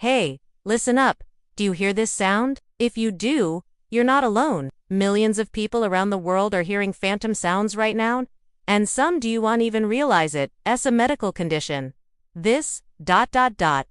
Hey, listen up. Do you hear this sound? If you do, you're not alone. Millions of people around the world are hearing phantom sounds right now, and some do you won't even realize it as a medical condition. This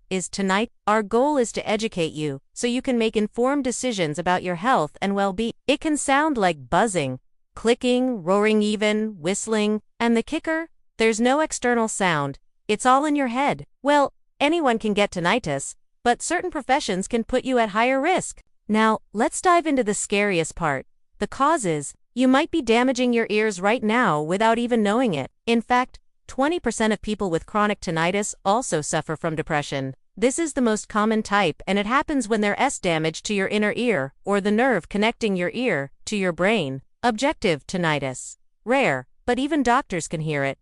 is tonight. Our goal is to educate you so you can make informed decisions about your health and well-being. It can sound like buzzing, clicking, roaring, even whistling, and the kicker? There's no external sound. It's all in your head. Well, anyone can get tinnitus, but certain professions can put you at higher risk. Now, let's dive into the scariest part. The causes. You might be damaging your ears right now without even knowing it. In fact, 20% of people with chronic tinnitus also suffer from depression. This is the most common type, and it happens when there's damage to your inner ear, or the nerve connecting your ear to your brain. Objective tinnitus. Rare, but even doctors can hear it.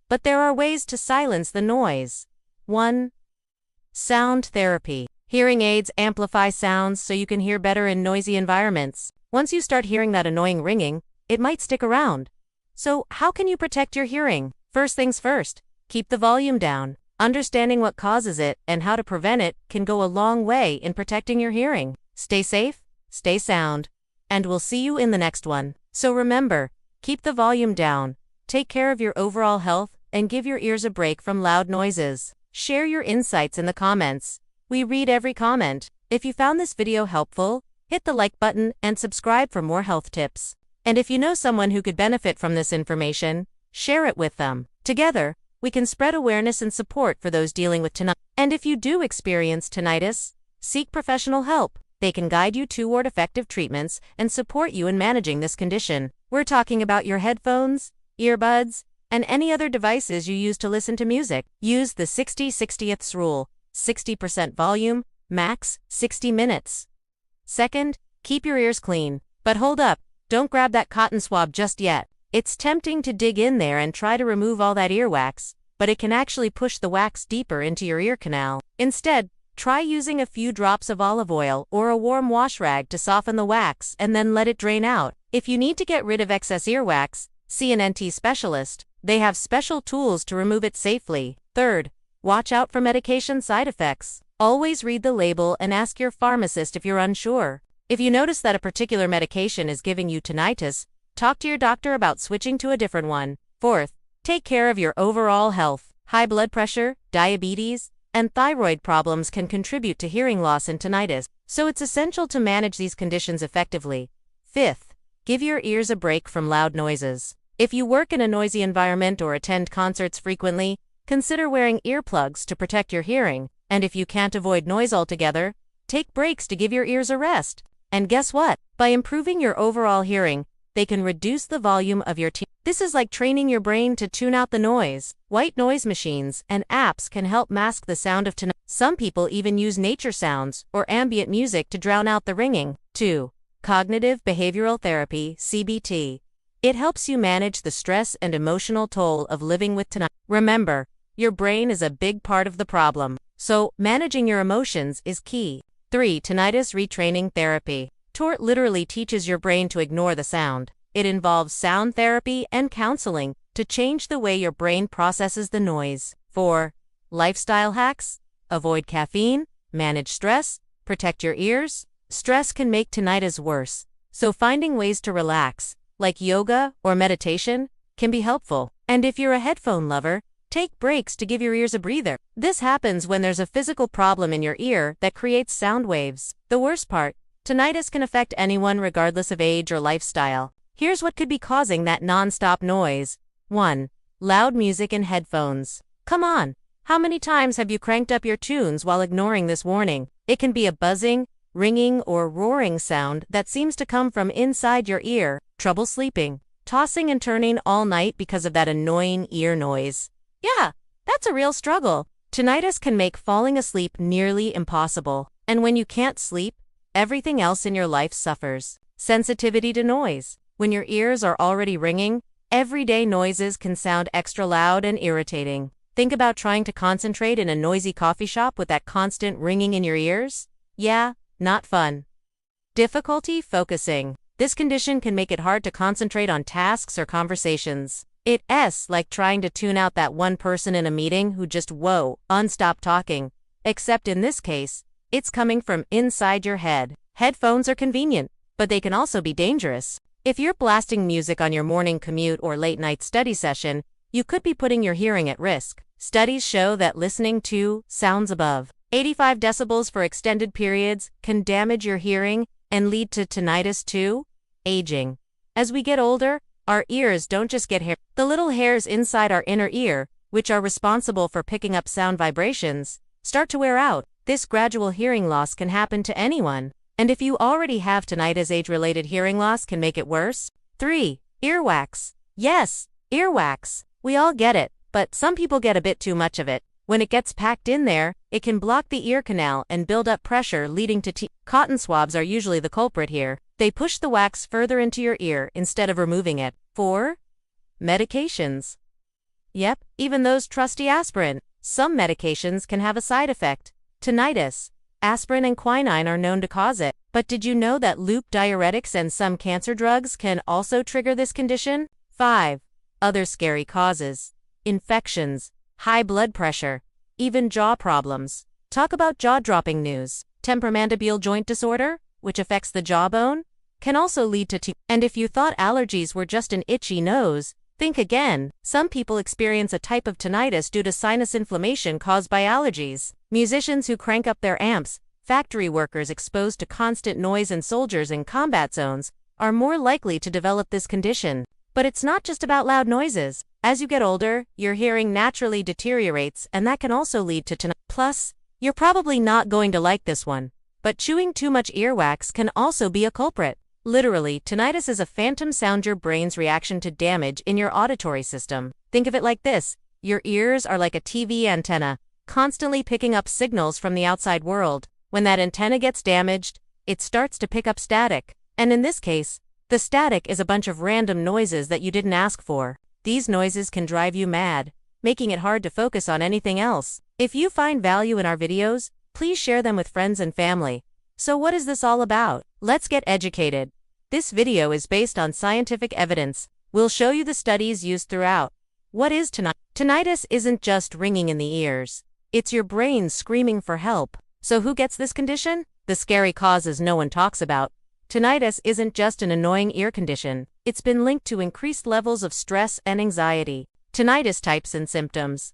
But there are ways to silence the noise. 1. Sound therapy. Hearing aids amplify sounds so you can hear better in noisy environments. Once you start hearing that annoying ringing, it might stick around. So, how can you protect your hearing? First things first, keep the volume down. Understanding what causes it and how to prevent it can go a long way in protecting your hearing. Stay safe, stay sound, and we'll see you in the next one. So remember, keep the volume down, take care of your overall health, and give your ears a break from loud noises. Share your insights in the comments. We read every comment. If you found this video helpful, hit the like button and subscribe for more health tips. And if you know someone who could benefit from this information, share it with them. Together, we can spread awareness and support for those dealing with tinnitus. And if you do experience tinnitus, seek professional help. They can guide you toward effective treatments and support you in managing this condition. We're talking about your headphones, earbuds, and any other devices you use to listen to music. Use the 60-60ths rule. 60% volume, max 60 minutes. Second, keep your ears clean. But hold up, don't grab that cotton swab just yet. It's tempting to dig in there and try to remove all that earwax, but it can actually push the wax deeper into your ear canal. Instead, try using a few drops of olive oil or a warm wash rag to soften the wax and then let it drain out. If you need to get rid of excess earwax, see an NT specialist. They have special tools to remove it safely. Third, watch out for medication side effects. Always read the label and ask your pharmacist if you're unsure. If you notice that a particular medication is giving you tinnitus, talk to your doctor about switching to a different one. Fourth, take care of your overall health. High blood pressure, diabetes, and thyroid problems can contribute to hearing loss and tinnitus, so it's essential to manage these conditions effectively. Fifth, give your ears a break from loud noises. If you work in a noisy environment or attend concerts frequently, consider wearing earplugs to protect your hearing. And if you can't avoid noise altogether, take breaks to give your ears a rest. And guess what? By improving your overall hearing, they can reduce the volume of your This is like training your brain to tune out the noise. White noise machines and apps can help mask the sound of tinnitus. Some people even use nature sounds or ambient music to drown out the ringing. 2. Cognitive behavioral therapy, CBT. It helps you manage the stress and emotional toll of living with tinnitus. Remember, your brain is a big part of the problem, so managing your emotions is key. 3. Tinnitus retraining therapy. TORT literally teaches your brain to ignore the sound. It involves sound therapy and counseling to change the way your brain processes the noise. 4. Lifestyle hacks. Avoid caffeine, manage stress, protect your ears. Stress can make tinnitus worse, so finding ways to relax, like yoga or meditation, can be helpful. And if you're a headphone lover, take breaks to give your ears a breather. This happens when there's a physical problem in your ear that creates sound waves. The worst part, tinnitus can affect anyone regardless of age or lifestyle. Here's what could be causing that non-stop noise. 1. Loud music in headphones. Come on, how many times have you cranked up your tunes while ignoring this warning? It can be a buzzing, ringing, or roaring sound that seems to come from inside your ear. Trouble sleeping, tossing and turning all night because of that annoying ear noise. Yeah, that's a real struggle. Tinnitus can make falling asleep nearly impossible. And when you can't sleep, everything else in your life suffers. Sensitivity to noise. When your ears are already ringing, everyday noises can sound extra loud and irritating. Think about trying to concentrate in a noisy coffee shop with that constant ringing in your ears? Yeah, not fun. Difficulty focusing. This condition can make it hard to concentrate on tasks or conversations. It's like trying to tune out that one person in a meeting who just, non-stop talking. Except in this case, It's coming from inside your head. Headphones are convenient, but they can also be dangerous. If you're blasting music on your morning commute or late-night study session, you could be putting your hearing at risk. Studies show that listening to sounds above 85 decibels for extended periods can damage your hearing and lead to tinnitus too. Aging. As we get older, our ears don't just get hair. The little hairs inside our inner ear, which are responsible for picking up sound vibrations, start to wear out. This gradual hearing loss can happen to anyone. And if you already have tinnitus, age-related hearing loss can make it worse. 3. Earwax. Yes, earwax. We all get it, but some people get a bit too much of it. When it gets packed in there, it can block the ear canal and build up pressure, leading to cotton swabs are usually the culprit here. They push the wax further into your ear instead of removing it. 4. Medications. Yep, even those trusty aspirin. Some medications can have a side effect. Tinnitus. Aspirin and quinine are known to cause it. But did you know that loop diuretics and some cancer drugs can also trigger this condition? 5. Other scary causes. Infections, high blood pressure, even jaw problems. Talk about jaw-dropping news. Temporomandibular joint disorder, which affects the jawbone, can also lead to And if you thought allergies were just an itchy nose, think again. Some people experience a type of tinnitus due to sinus inflammation caused by allergies. Musicians who crank up their amps, factory workers exposed to constant noise, and soldiers in combat zones are more likely to develop this condition. But it's not just about loud noises. As you get older, your hearing naturally deteriorates, and that can also lead to tinnitus. Plus, you're probably not going to like this one, but chewing too much earwax can also be a culprit. Literally, tinnitus is a phantom sound, your brain's reaction to damage in your auditory system. Think of it like this. Your ears are like a TV antenna, constantly picking up signals from the outside world. When that antenna gets damaged, it starts to pick up static. And in this case, the static is a bunch of random noises that you didn't ask for. These noises can drive you mad, making it hard to focus on anything else. If you find value in our videos, please share them with friends and family. So what is this all about? Let's get educated. This video is based on scientific evidence. We'll show you the studies used throughout. What is tinnitus? Tinnitus isn't just ringing in the ears. It's your brain screaming for help. So who gets this condition? The scary causes no one talks about. Tinnitus isn't just an annoying ear condition. It's been linked to increased levels of stress and anxiety. Tinnitus types and symptoms.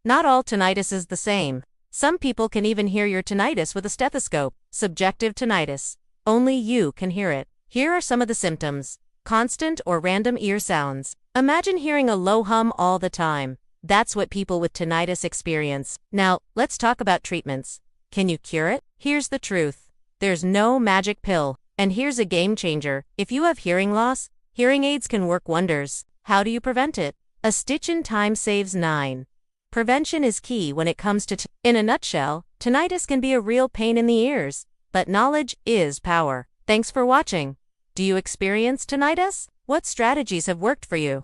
Not all tinnitus is the same. Some people can even hear your tinnitus with a stethoscope. Subjective tinnitus. Only you can hear it. Here are some of the symptoms. Constant or random ear sounds. Imagine hearing a low hum all the time. That's what people with tinnitus experience. Now, let's talk about treatments. Can you cure it? Here's the truth. There's no magic pill. And here's a game changer. If you have hearing loss, hearing aids can work wonders. How do you prevent it? A stitch in time saves 9. Prevention is key when it comes to In a nutshell, tinnitus can be a real pain in the ears, but knowledge is power. Thanks for watching. Do you experience tinnitus? What strategies have worked for you?